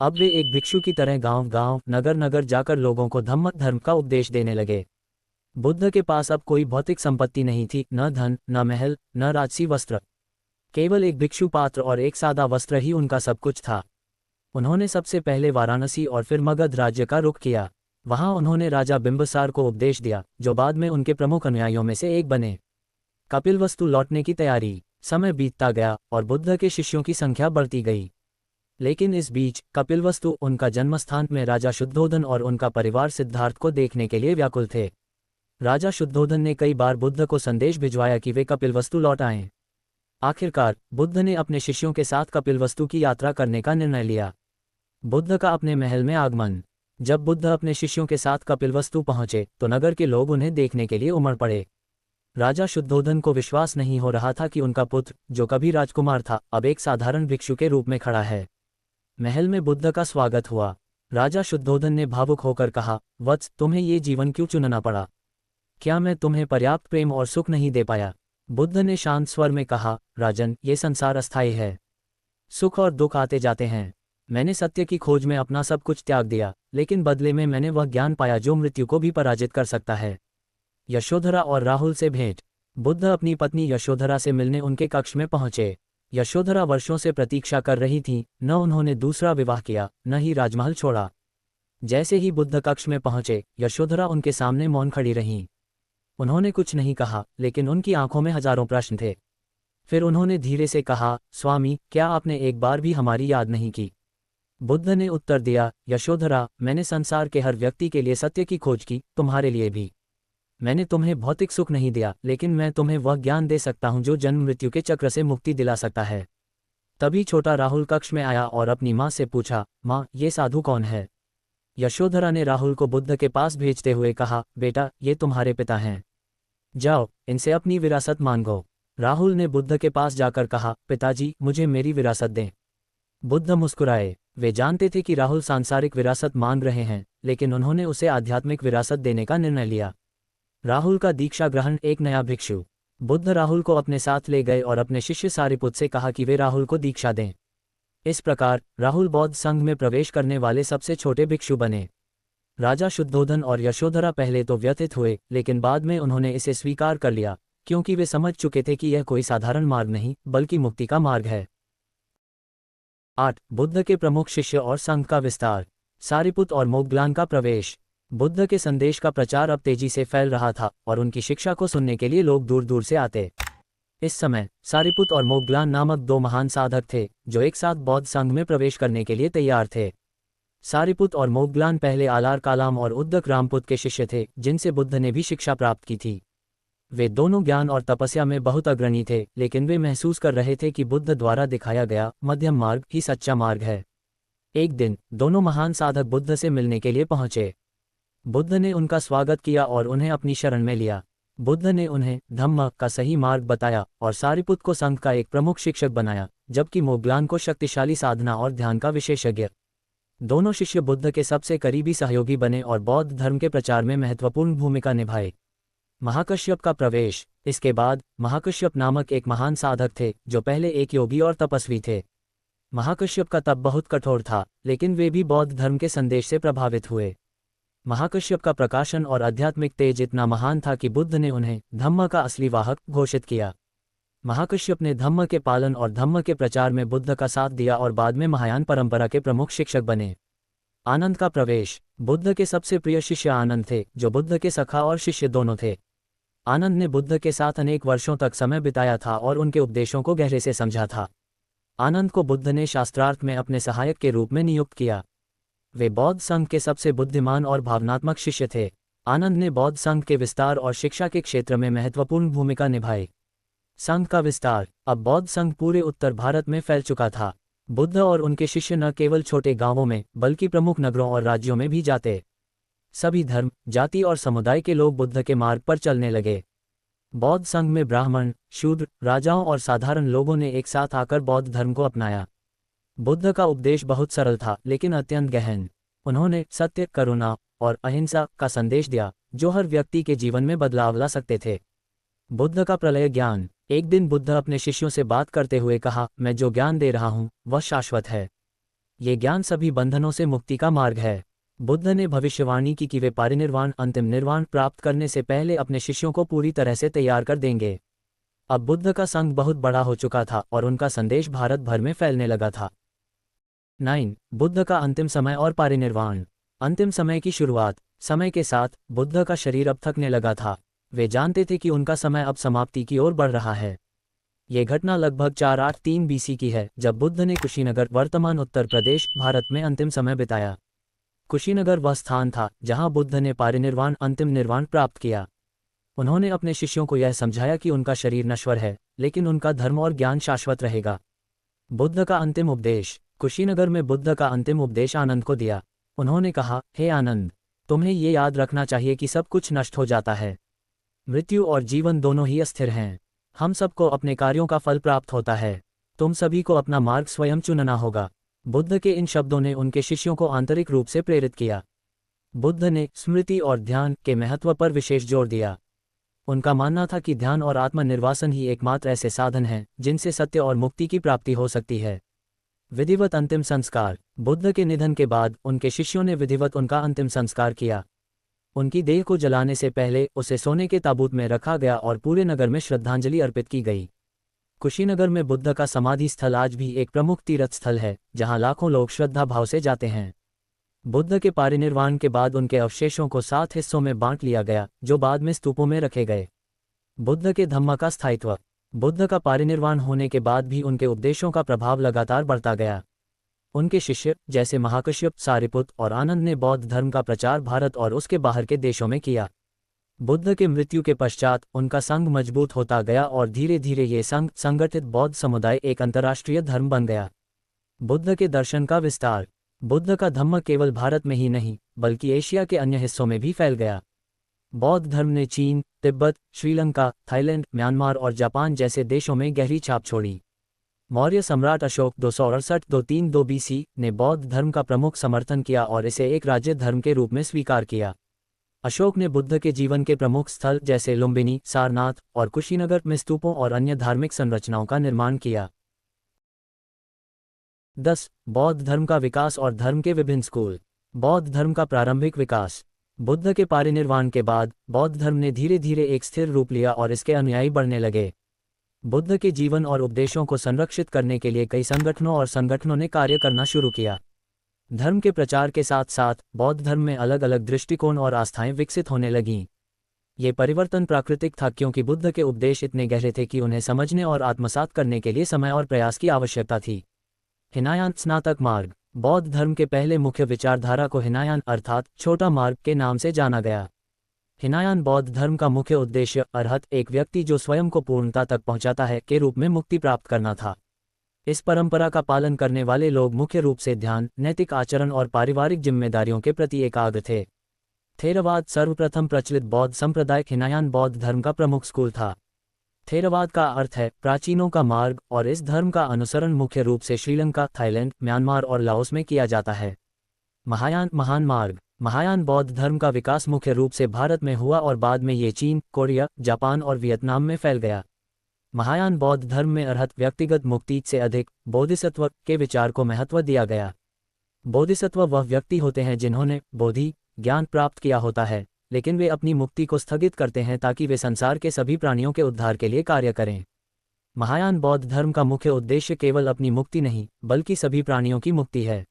अब वे एक भिक्षु की तरह गांव गांव, नगर नगर जाकर लोगों को धर्म का उपदेश देने लगे। बुद्ध के पास अब कोई भौतिक संपत्ति नहीं थी, न धन, न महल, न राजसी वस्त्र। केवल एक भिक्षु पात्र और एक सादा वस्त्र ही उनका सब कुछ था। उन्होंने सबसे पहले वाराणसी और फिर मगध राज्य का रुख किया। वहां उन्होंने राजा बिंबिसार को उपदेश दिया, जो बाद में उनके प्रमुख अनुयायियों में से एक बने। कपिलवस्तु लौटने की तैयारी। समय बीतता गया और बुद्ध के शिष्यों की संख्या बढ़ती गई। लेकिन इस बीच कपिलवस्तु उनका जन्मस्थान में राजा शुद्धोधन और उनका परिवार सिद्धार्थ को देखने के लिए व्याकुल थे। राजा शुद्धोधन ने कई बार बुद्ध को संदेश भिजवाया कि वे कपिलवस्तु लौट आएं। आखिरकार बुद्ध ने अपने शिष्यों के साथ कपिलवस्तु की यात्रा करने का निर्णय लिया। बुद्ध का अपने महल में आगमन। जब बुद्ध अपने शिष्यों के साथ कपिलवस्तु पहुंचे तो नगर के लोग उन्हें देखने के लिए उमड़ पड़े। राजा शुद्धोधन को विश्वास नहीं हो रहा था कि उनका पुत्र, जो कभी राजकुमार था, अब एक साधारण भिक्षु के रूप में खड़ा है। महल में बुद्ध का स्वागत हुआ। राजा शुद्धोधन ने भावुक होकर कहा, वत्स, तुम्हें ये जीवन क्यों चुनना पड़ा? क्या मैं तुम्हें पर्याप्त प्रेम और सुख नहीं दे पाया? बुद्ध ने शांत स्वर में कहा, राजन, ये संसार अस्थायी है। सुख और दुख आते जाते हैं। मैंने सत्य की खोज में अपना सब कुछ त्याग दिया, लेकिन बदले में मैंने वह ज्ञान पाया जो मृत्यु को भी पराजित कर सकता है। यशोधरा और राहुल से भेंट। बुद्ध अपनी पत्नी यशोधरा से मिलने उनके कक्ष में पहुंचे। यशोधरा वर्षों से प्रतीक्षा कर रही थी, न उन्होंने दूसरा विवाह किया, न ही राजमहल छोड़ा। जैसे ही बुद्ध कक्ष में पहुंचे, यशोधरा उनके सामने मौन खड़ी रहीं। उन्होंने कुछ नहीं कहा, लेकिन उनकी आंखों में हजारों प्रश्न थे। फिर उन्होंने धीरे से कहा, स्वामी, क्या आपने एक बार भी हमारी याद नहीं की? बुद्ध ने उत्तर दिया, यशोधरा, मैंने संसार के हर व्यक्ति के लिए सत्य की खोज की, तुम्हारे लिए भी। मैंने तुम्हें भौतिक सुख नहीं दिया, लेकिन मैं तुम्हें वह ज्ञान दे सकता हूं जो जन्म मृत्यु के चक्र से मुक्ति दिला सकता है। तभी छोटा राहुल कक्ष में आया और अपनी माँ से पूछा, माँ, ये साधु कौन है? यशोधरा ने राहुल को बुद्ध के पास भेजते हुए कहा, बेटा, ये तुम्हारे पिता हैं। जाओ, इनसे अपनी विरासत मांगो। राहुल ने बुद्ध के पास जाकर कहा, पिताजी, मुझे मेरी विरासत दें। बुद्ध मुस्कुराए। वे जानते थे कि राहुल सांसारिक विरासत मांग रहे हैं, लेकिन उन्होंने उसे आध्यात्मिक विरासत देने का निर्णय लिया। राहुल का दीक्षा ग्रहण। एक नया भिक्षु। बुद्ध राहुल को अपने साथ ले गए और अपने शिष्य सारिपुत से कहा कि वे राहुल को दीक्षा दें। इस प्रकार राहुल बौद्ध संघ में प्रवेश करने वाले सबसे छोटे भिक्षु बने। राजा शुद्धोधन और यशोधरा पहले तो व्यथित हुए, लेकिन बाद में उन्होंने इसे स्वीकार कर लिया, क्योंकि वे समझ चुके थे कि यह कोई साधारण मार्ग नहीं, बल्कि मुक्ति का मार्ग है। 8. बुद्ध के प्रमुख शिष्य और संघ का विस्तार। सारिपुत और मोग्गलान का प्रवेश। बुद्ध के संदेश का प्रचार अब तेजी से फैल रहा था और उनकी शिक्षा को सुनने के लिए लोग दूर दूर से आते। इस समय सारिपुत और मोग्गलान नामक दो महान साधक थे, जो एक साथ बौद्ध संघ में प्रवेश करने के लिए तैयार थे। सारिपुत और मोग्गलान पहले आलार कालाम और उद्दक रामपुत के शिष्य थे, जिनसे बुद्ध ने भी शिक्षा प्राप्त की थी। वे दोनों ज्ञान और तपस्या में बहुत अग्रणी थे, लेकिन वे महसूस कर रहे थे कि बुद्ध द्वारा दिखाया गया मध्यम मार्ग ही सच्चा मार्ग है। एक दिन दोनों महान साधक बुद्ध से मिलने के लिए पहुंचे। बुद्ध ने उनका स्वागत किया और उन्हें अपनी शरण में लिया। बुद्ध ने उन्हें धम्म का सही मार्ग बताया और सारिपुत को संघ का एक प्रमुख शिक्षक बनाया, जबकि मोग्गलान को शक्तिशाली साधना और ध्यान का विशेषज्ञ। दोनों शिष्य बुद्ध के सबसे करीबी सहयोगी बने और बौद्ध धर्म के प्रचार में महत्वपूर्ण भूमिका निभाए। महाकश्यप का प्रवेश। इसके बाद महाकश्यप नामक एक महान साधक थे, जो पहले एक योगी और तपस्वी थे। महाकश्यप का तप बहुत कठोर था, लेकिन वे भी बौद्ध धर्म के संदेश से प्रभावित हुए। महाकश्यप का प्रकाशन और आध्यात्मिक तेज इतना महान था कि बुद्ध ने उन्हें धम्म का असली वाहक घोषित किया। महाकश्यप ने धम्म के पालन और धम्म के प्रचार में बुद्ध का साथ दिया और बाद में महायान परंपरा के प्रमुख शिक्षक बने। आनंद का प्रवेश। बुद्ध के सबसे प्रिय शिष्य आनंद थे, जो बुद्ध के सखा और शिष्य दोनों थे। आनंद ने बुद्ध के साथ अनेक वर्षों तक समय बिताया था और उनके उपदेशों को गहरे से समझा था। आनंद को बुद्ध ने शास्त्रार्थ में अपने सहायक के रूप में नियुक्त किया। वे बौद्ध संघ के सबसे बुद्धिमान और भावनात्मक शिष्य थे। आनंद ने बौद्ध संघ के विस्तार और शिक्षा के क्षेत्र में महत्वपूर्ण भूमिका निभाई। संघ का विस्तार। अब बौद्ध संघ पूरे उत्तर भारत में फैल चुका था। बुद्ध और उनके शिष्य न केवल छोटे गांवों में, बल्कि प्रमुख नगरों और राज्यों में भी जाते। सभी धर्म, जाति और समुदाय के लोग बुद्ध के मार्ग पर चलने लगे। बौद्ध संघ में ब्राह्मण, शूद्र, राजाओं और साधारण लोगों ने एक साथ आकर बौद्ध धर्म को अपनाया। बुद्ध का उपदेश बहुत सरल था, लेकिन अत्यंत गहन। उन्होंने सत्य, करुणा और अहिंसा का संदेश दिया, जो हर व्यक्ति के जीवन में बदलाव ला सकते थे। बुद्ध का प्रलय ज्ञान। एक दिन बुद्ध अपने शिष्यों से बात करते हुए कहा, मैं जो ज्ञान दे रहा हूँ वह शाश्वत है। ये ज्ञान सभी बंधनों से मुक्ति का मार्ग है। बुद्ध ने भविष्यवाणी की कि वे परिनिर्वाण, अंतिम निर्वाण प्राप्त करने से पहले अपने शिष्यों को पूरी तरह से तैयार कर देंगे। अब बुद्ध का संघ बहुत बड़ा हो चुका था और उनका संदेश भारत भर में फैलने लगा था। 9. बुद्ध का अंतिम समय और परिनिर्वाण। अंतिम समय की शुरुआत। समय के साथ बुद्ध का शरीर अब थकने लगा था। वे जानते थे कि उनका समय अब समाप्ति की ओर बढ़ रहा है। ये घटना लगभग 483 बीसी की है, जब बुद्ध ने कुशीनगर, वर्तमान उत्तर प्रदेश, भारत में अंतिम समय बिताया। कुशीनगर वह स्थान था जहां बुद्ध ने पारिनिर्वाण, अंतिम निर्वाण प्राप्त किया। उन्होंने अपने शिष्यों को यह समझाया कि उनका शरीर नश्वर है, लेकिन उनका धर्म और ज्ञान शाश्वत रहेगा। बुद्ध का अंतिम उपदेश। कुशीनगर में बुद्ध का अंतिम उपदेश आनंद को दिया। उन्होंने कहा, हे आनंद, तुम्हें ये याद रखना चाहिए कि सब कुछ नष्ट हो जाता है। मृत्यु और जीवन दोनों ही अस्थिर हैं। हम सबको अपने कार्यों का फल प्राप्त होता है। तुम सभी को अपना मार्ग स्वयं चुनना होगा। बुद्ध के इन शब्दों ने उनके शिष्यों को आंतरिक रूप से प्रेरित किया। बुद्ध ने स्मृति और ध्यान के महत्व पर विशेष जोर दिया। उनका मानना था कि ध्यान और आत्मनिर्वासन ही एकमात्र ऐसे साधन हैं जिनसे सत्य और मुक्ति की प्राप्ति हो सकती है। विधिवत अंतिम संस्कार। बुद्ध के निधन के बाद उनके शिष्यों ने विधिवत उनका अंतिम संस्कार किया। उनकी देह को जलाने से पहले उसे सोने के ताबूत में रखा गया और पूरे नगर में श्रद्धांजलि अर्पित की गई। कुशीनगर में बुद्ध का समाधि स्थल आज भी एक प्रमुख तीर्थ स्थल है, जहां लाखों लोग श्रद्धा भाव से जाते हैं। बुद्ध के पारिनिर्वाण के बाद उनके अवशेषों को 7 हिस्सों में बांट लिया गया, जो बाद में स्तूपों में रखे गए। बुद्ध के धम्म का स्थायित्व। बुद्ध का पारिनिर्वाण होने के बाद भी उनके उपदेशों का प्रभाव लगातार बढ़ता गया। उनके शिष्य जैसे महाकश्यप, सारिपुत और आनंद ने बौद्ध धर्म का प्रचार भारत और उसके बाहर के देशों में किया। बुद्ध के मृत्यु के पश्चात उनका संघ मजबूत होता गया और धीरे धीरे ये संघ, संगठित बौद्ध समुदाय, एक अंतर्राष्ट्रीय धर्म बन गया। बुद्ध के दर्शन का विस्तार। बुद्ध का धम्म केवल भारत में ही नहीं, बल्कि एशिया के अन्य हिस्सों में भी फैल गया। बौद्ध धर्म ने चीन, तिब्बत, श्रीलंका, थाईलैंड, म्यांमार और जापान जैसे देशों में गहरी छाप छोड़ी। मौर्य सम्राट अशोक 268-232 बीसी ने बौद्ध धर्म का प्रमुख समर्थन किया और इसे एक राज्य धर्म के रूप में स्वीकार किया। अशोक ने बुद्ध के जीवन के प्रमुख स्थल जैसे लुम्बिनी, सारनाथ और कुशीनगर में स्तूपों और अन्य धार्मिक संरचनाओं का निर्माण किया। 10. बौद्ध धर्म का विकास और धर्म के विभिन्न स्कूल। बौद्ध धर्म का प्रारंभिक विकास। बुद्ध के पारिनिर्वाण के बाद बौद्ध धर्म ने धीरे धीरे एक स्थिर रूप लिया और इसके अनुयायी बढ़ने लगे। बुद्ध के जीवन और उपदेशों को संरक्षित करने के लिए कई संगठनों ने कार्य करना शुरू किया। धर्म के प्रचार के साथ साथ बौद्ध धर्म में अलग अलग दृष्टिकोण और आस्थाएं विकसित होने लगीं। ये परिवर्तन प्राकृतिक था, क्योंकि बुद्ध के उपदेश इतने गहरे थे कि उन्हें समझने और आत्मसात करने के लिए समय और प्रयास की आवश्यकता थी। हिनायान स्नातक मार्ग। बौद्ध धर्म के पहले मुख्य विचारधारा को हिनायान अर्थात छोटा मार्ग के नाम से जाना गया। हिनायान बौद्ध धर्म का मुख्य उद्देश्य अरहत, एक व्यक्ति जो स्वयं को पूर्णता तक पहुंचाता है, के रूप में मुक्ति प्राप्त करना था। इस परंपरा का पालन करने वाले लोग मुख्य रूप से ध्यान, नैतिक आचरण और पारिवारिक जिम्मेदारियों के प्रति एकाग्र थे। थेरवाद सर्वप्रथम प्रचलित बौद्ध संप्रदाय हिनायान बौद्ध धर्म का प्रमुख स्कूल था। थेरवाद का अर्थ है प्राचीनों का मार्ग, और इस धर्म का अनुसरण मुख्य रूप से श्रीलंका, थाईलैंड, म्यांमार और लाओस में किया जाता है। महायान महान मार्ग। महायान बौद्ध धर्म का विकास मुख्य रूप से भारत में हुआ और बाद में ये चीन, कोरिया, जापान और वियतनाम में फैल गया। महायान बौद्ध धर्म में अरहत, व्यक्तिगत मुक्ति से अधिक बोधिसत्व के विचार को महत्व दिया गया। बोधिसत्व वह व्यक्ति होते हैं जिन्होंने बोधि ज्ञान प्राप्त किया होता है, लेकिन वे अपनी मुक्ति को स्थगित करते हैं ताकि वे संसार के सभी प्राणियों के उद्धार के लिए कार्य करें। महायान बौद्ध धर्म का मुख्य उद्देश्य केवल अपनी मुक्ति नहीं, बल्कि सभी प्राणियों की मुक्ति है।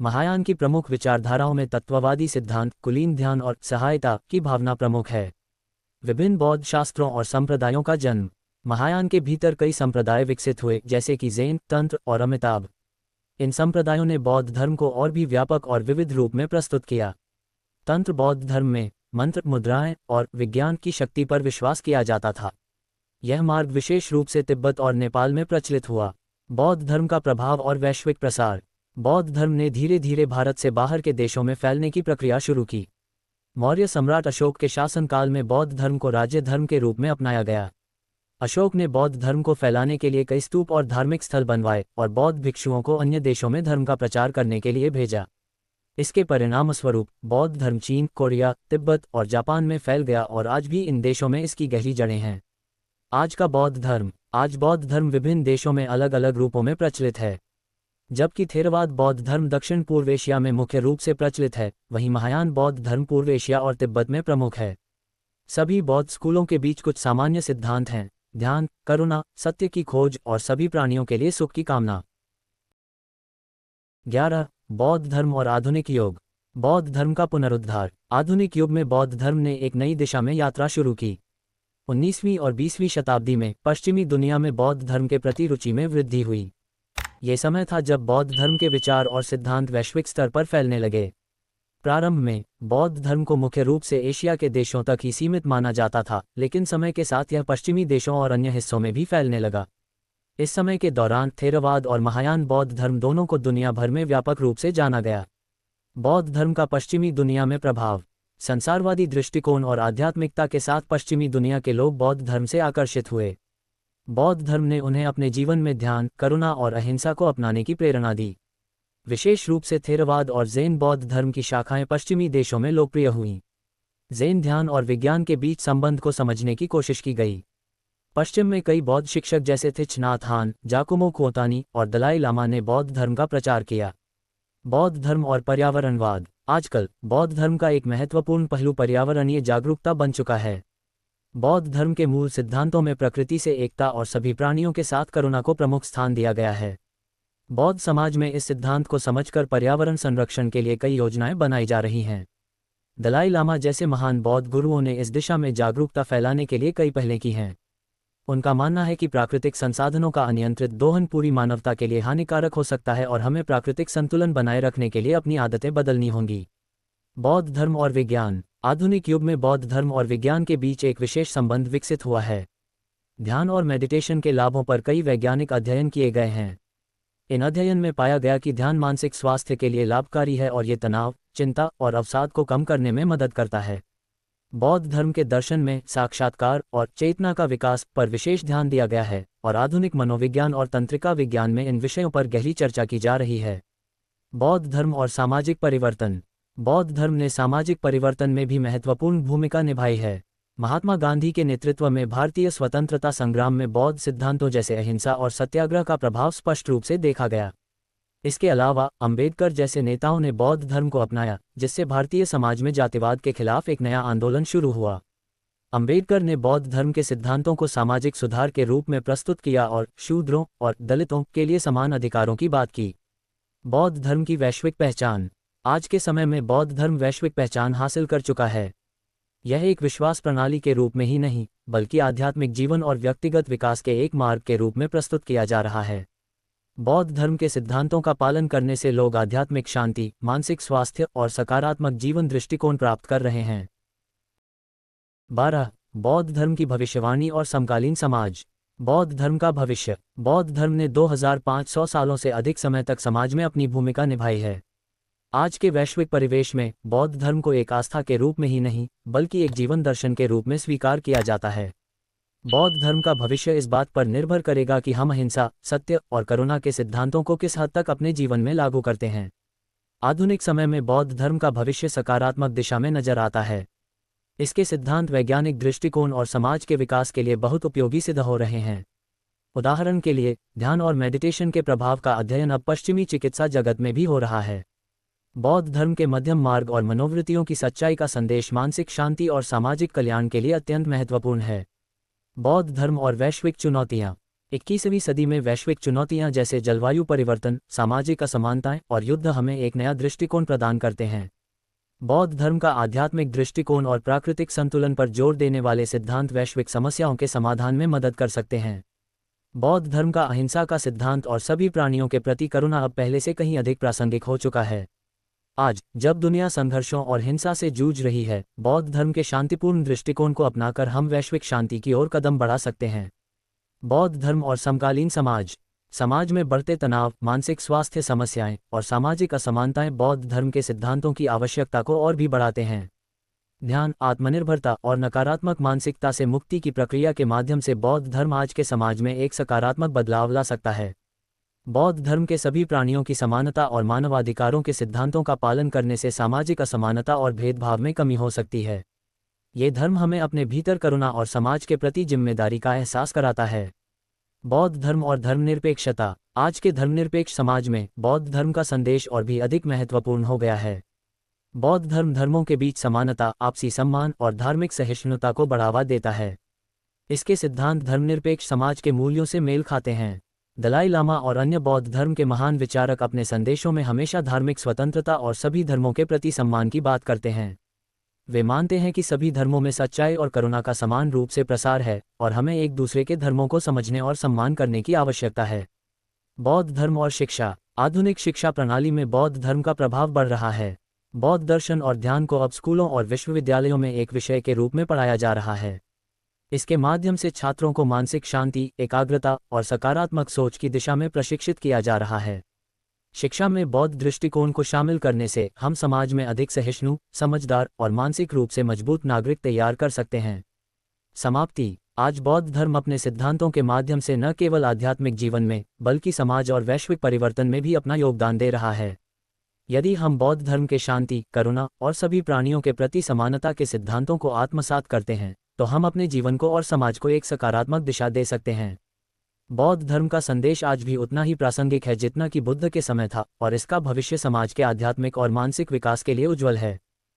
महायान की प्रमुख विचारधाराओं में तत्ववादी सिद्धांत, कुलीन ध्यान और सहायता की भावना प्रमुख है। विभिन्न बौद्ध शास्त्रों और संप्रदायों का जन्म। महायान के भीतर कई संप्रदाय विकसित हुए, जैसे कि ज़ेन, तंत्र और अमिताभ। इन संप्रदायों ने बौद्ध धर्म को और भी व्यापक और विविध रूप में प्रस्तुत किया। तंत्र बौद्ध धर्म में मंत्र, मुद्राएं और विज्ञान की शक्ति पर विश्वास किया जाता था। यह मार्ग विशेष रूप से तिब्बत और नेपाल में प्रचलित हुआ। बौद्ध धर्म का प्रभाव और वैश्विक प्रसार। बौद्ध धर्म ने धीरे धीरे भारत से बाहर के देशों में फैलने की प्रक्रिया शुरू की। मौर्य सम्राट अशोक के शासनकाल में बौद्ध धर्म को राज्य धर्म के रूप में अपनाया गया। अशोक ने बौद्ध धर्म को फैलाने के लिए कई स्तूप और धार्मिक स्थल बनवाए और बौद्ध भिक्षुओं को अन्य देशों में धर्म का प्रचार करने के लिए भेजा। इसके परिणामस्वरूप बौद्ध धर्म चीन, कोरिया, तिब्बत और जापान में फैल गया और आज भी इन देशों में इसकी गहरी जड़ें हैं। आज का बौद्ध धर्म। आज बौद्ध धर्म विभिन्न देशों में अलग अलग रूपों में प्रचलित है। जबकि थेरवाद बौद्ध धर्म दक्षिण पूर्व एशिया में मुख्य रूप से प्रचलित है, वहीं महायान बौद्ध धर्म पूर्व एशिया और तिब्बत में प्रमुख है। सभी बौद्ध स्कूलों के बीच कुछ सामान्य सिद्धांत हैं: ध्यान, करुणा, सत्य की खोज और सभी प्राणियों के लिए सुख की कामना। 11. बौद्ध धर्म और आधुनिक योग। बौद्ध धर्म का पुनरुद्धार। आधुनिक युग में बौद्ध धर्म ने एक नई दिशा में यात्रा शुरू की। 19वीं और 20वीं शताब्दी में पश्चिमी दुनिया में बौद्ध धर्म के प्रति रुचि में वृद्धि हुई। ये समय था जब बौद्ध धर्म के विचार और सिद्धांत वैश्विक स्तर पर फैलने लगे। प्रारंभ में बौद्ध धर्म को मुख्य रूप से एशिया के देशों तक ही सीमित माना जाता था, लेकिन समय के साथ यह पश्चिमी देशों और अन्य हिस्सों में भी फैलने लगा। इस समय के दौरान थेरवाद और महायान बौद्ध धर्म दोनों को दुनिया भर में व्यापक रूप से जाना गया। बौद्ध धर्म का पश्चिमी दुनिया में प्रभाव। संसारवादी दृष्टिकोण और आध्यात्मिकता के साथ पश्चिमी दुनिया के लोग बौद्ध धर्म से आकर्षित हुए। बौद्ध धर्म ने उन्हें अपने जीवन में ध्यान, करुणा और अहिंसा को अपनाने की प्रेरणा दी। विशेष रूप से थेरवाद और ज़ेन बौद्ध धर्म की शाखाएं पश्चिमी देशों में लोकप्रिय हुईं। ज़ेन ध्यान और विज्ञान के बीच संबंध को समझने की कोशिश की गई। पश्चिम में कई बौद्ध शिक्षक जैसे थिच नाथ हान, जाकुमो खोतानी और दलाई लामा ने बौद्ध धर्म का प्रचार किया। बौद्ध धर्म और पर्यावरणवाद। आजकल बौद्ध धर्म का एक महत्वपूर्ण पहलू पर्यावरणीय जागरूकता बन चुका है। बौद्ध धर्म के मूल सिद्धांतों में प्रकृति से एकता और सभी प्राणियों के साथ करुणा को प्रमुख स्थान दिया गया है। बौद्ध समाज में इस सिद्धांत को समझकर पर्यावरण संरक्षण के लिए कई योजनाएं बनाई जा रही हैं। दलाई लामा जैसे महान बौद्ध गुरुओं ने इस दिशा में जागरूकता फैलाने के लिए कई पहलें की हैं। उनका मानना है कि प्राकृतिक संसाधनों का अनियंत्रित दोहन पूरी मानवता के लिए हानिकारक हो सकता है और हमें प्राकृतिक संतुलन बनाए रखने के लिए अपनी आदतें बदलनी होंगी। बौद्ध धर्म और विज्ञान। आधुनिक युग में बौद्ध धर्म और विज्ञान के बीच एक विशेष संबंध विकसित हुआ है। ध्यान और मेडिटेशन के लाभों पर कई वैज्ञानिक अध्ययन किए गए हैं। इन अध्ययन में पाया गया कि ध्यान मानसिक स्वास्थ्य के लिए लाभकारी है और ये तनाव, चिंता और अवसाद को कम करने में मदद करता है। बौद्ध धर्म के दर्शन में साक्षात्कार और चेतना का विकास पर विशेष ध्यान दिया गया है और आधुनिक मनोविज्ञान और तंत्रिका विज्ञान में इन विषयों पर गहरी चर्चा की जा रही है। बौद्ध धर्म और सामाजिक परिवर्तन। बौद्ध धर्म ने सामाजिक परिवर्तन में भी महत्वपूर्ण भूमिका निभाई है। महात्मा गांधी के नेतृत्व में भारतीय स्वतंत्रता संग्राम में बौद्ध सिद्धांतों जैसे अहिंसा और सत्याग्रह का प्रभाव स्पष्ट रूप से देखा गया। इसके अलावा अंबेडकर जैसे नेताओं ने बौद्ध धर्म को अपनाया, जिससे भारतीय समाज में जातिवाद के खिलाफ एक नया आंदोलन शुरू हुआ। अंबेडकर ने बौद्ध धर्म के सिद्धांतों को सामाजिक सुधार के रूप में प्रस्तुत किया और शूद्रों और दलितों के लिए समान अधिकारों की बात की। बौद्ध धर्म की वैश्विक पहचान। आज के समय में बौद्ध धर्म वैश्विक पहचान हासिल कर चुका है। यह एक विश्वास प्रणाली के रूप में ही नहीं, बल्कि आध्यात्मिक जीवन और व्यक्तिगत विकास के एक मार्ग के रूप में प्रस्तुत किया जा रहा है। बौद्ध धर्म के सिद्धांतों का पालन करने से लोग आध्यात्मिक शांति, मानसिक स्वास्थ्य और सकारात्मक जीवन दृष्टिकोण प्राप्त कर रहे हैं। 12. बौद्ध धर्म की भविष्यवाणी और समकालीन समाज। बौद्ध धर्म का भविष्य। बौद्ध धर्म ने 2500 सालों से अधिक समय तक समाज में अपनी भूमिका निभाई है। आज के वैश्विक परिवेश में बौद्ध धर्म को एक आस्था के रूप में ही नहीं, बल्कि एक जीवन दर्शन के रूप में स्वीकार किया जाता है। बौद्ध धर्म का भविष्य इस बात पर निर्भर करेगा कि हम अहिंसा, सत्य और करुणा के सिद्धांतों को किस हद तक अपने जीवन में लागू करते हैं। आधुनिक समय में बौद्ध धर्म का भविष्य सकारात्मक दिशा में नजर आता है। इसके सिद्धांत वैज्ञानिक दृष्टिकोण और समाज के विकास के लिए बहुत उपयोगी सिद्ध हो रहे हैं। उदाहरण के लिए, ध्यान और मेडिटेशन के प्रभाव का अध्ययन अब पश्चिमी चिकित्सा जगत में भी हो रहा है। बौद्ध धर्म के मध्यम मार्ग और मनोवृत्तियों की सच्चाई का संदेश मानसिक शांति और सामाजिक कल्याण के लिए अत्यंत महत्वपूर्ण है। बौद्ध धर्म और वैश्विक चुनौतियां। 21वीं सदी में वैश्विक चुनौतियां जैसे जलवायु परिवर्तन, सामाजिक असमानताएं और युद्ध हमें एक नया दृष्टिकोण प्रदान करते हैं। बौद्ध धर्म का आध्यात्मिक दृष्टिकोण और प्राकृतिक संतुलन पर जोर देने वाले सिद्धांत वैश्विक समस्याओं के समाधान में मदद कर सकते हैं। बौद्ध धर्म का अहिंसा का सिद्धांत और सभी प्राणियों के प्रति करुणा अब पहले से कहीं अधिक प्रासंगिक हो चुका है। आज जब दुनिया संघर्षों और हिंसा से जूझ रही है, बौद्ध धर्म के शांतिपूर्ण दृष्टिकोण को अपनाकर हम वैश्विक शांति की ओर कदम बढ़ा सकते हैं। बौद्ध धर्म और समकालीन समाज। समाज में बढ़ते तनाव, मानसिक स्वास्थ्य समस्याएं और सामाजिक असमानताएं बौद्ध धर्म के सिद्धांतों की आवश्यकता को और भी बढ़ाते हैं। ध्यान, आत्मनिर्भरता और नकारात्मक मानसिकता से मुक्ति की प्रक्रिया के माध्यम से बौद्ध धर्म आज के समाज में एक सकारात्मक बदलाव ला सकता है। बौद्ध धर्म के सभी प्राणियों की समानता और मानवाधिकारों के सिद्धांतों का पालन करने से सामाजिक असमानता और भेदभाव में कमी हो सकती है। ये धर्म हमें अपने भीतर करुणा और समाज के प्रति जिम्मेदारी का एहसास कराता है। बौद्ध धर्म और धर्मनिरपेक्षता। आज के धर्मनिरपेक्ष समाज में बौद्ध धर्म का संदेश और भी अधिक महत्वपूर्ण हो गया है। बौद्ध धर्म धर्मों के बीच समानता, आपसी सम्मान और धार्मिक सहिष्णुता को बढ़ावा देता है। इसके सिद्धांत धर्मनिरपेक्ष समाज के मूल्यों से मेल खाते हैं। दलाई लामा और अन्य बौद्ध धर्म के महान विचारक अपने संदेशों में हमेशा धार्मिक स्वतंत्रता और सभी धर्मों के प्रति सम्मान की बात करते हैं। वे मानते हैं कि सभी धर्मों में सच्चाई और करुणा का समान रूप से प्रसार है और हमें एक दूसरे के धर्मों को समझने और सम्मान करने की आवश्यकता है। बौद्ध धर्म और शिक्षा। आधुनिक शिक्षा प्रणाली में बौद्ध धर्म का प्रभाव बढ़ रहा है। बौद्ध दर्शन और ध्यान को अब स्कूलों और विश्वविद्यालयों में एक विषय के रूप में पढ़ाया जा रहा है। इसके माध्यम से छात्रों को मानसिक शांति, एकाग्रता और सकारात्मक सोच की दिशा में प्रशिक्षित किया जा रहा है। शिक्षा में बौद्ध दृष्टिकोण को शामिल करने से हम समाज में अधिक सहिष्णु, समझदार और मानसिक रूप से मजबूत नागरिक तैयार कर सकते हैं। समाप्ति। आज बौद्ध धर्म अपने सिद्धांतों के माध्यम से न केवल आध्यात्मिक जीवन में बल्कि समाज और वैश्विक परिवर्तन में भी अपना योगदान दे रहा है। यदि हम बौद्ध धर्म के शांति, करुणा और सभी प्राणियों के प्रति समानता के सिद्धांतों को आत्मसात करते हैं तो हम अपने जीवन को और समाज को एक सकारात्मक दिशा दे सकते हैं। बौद्ध धर्म का संदेश आज भी उतना ही प्रासंगिक है जितना कि बुद्ध के समय था और इसका भविष्य समाज के आध्यात्मिक और मानसिक विकास के लिए उज्जवल है।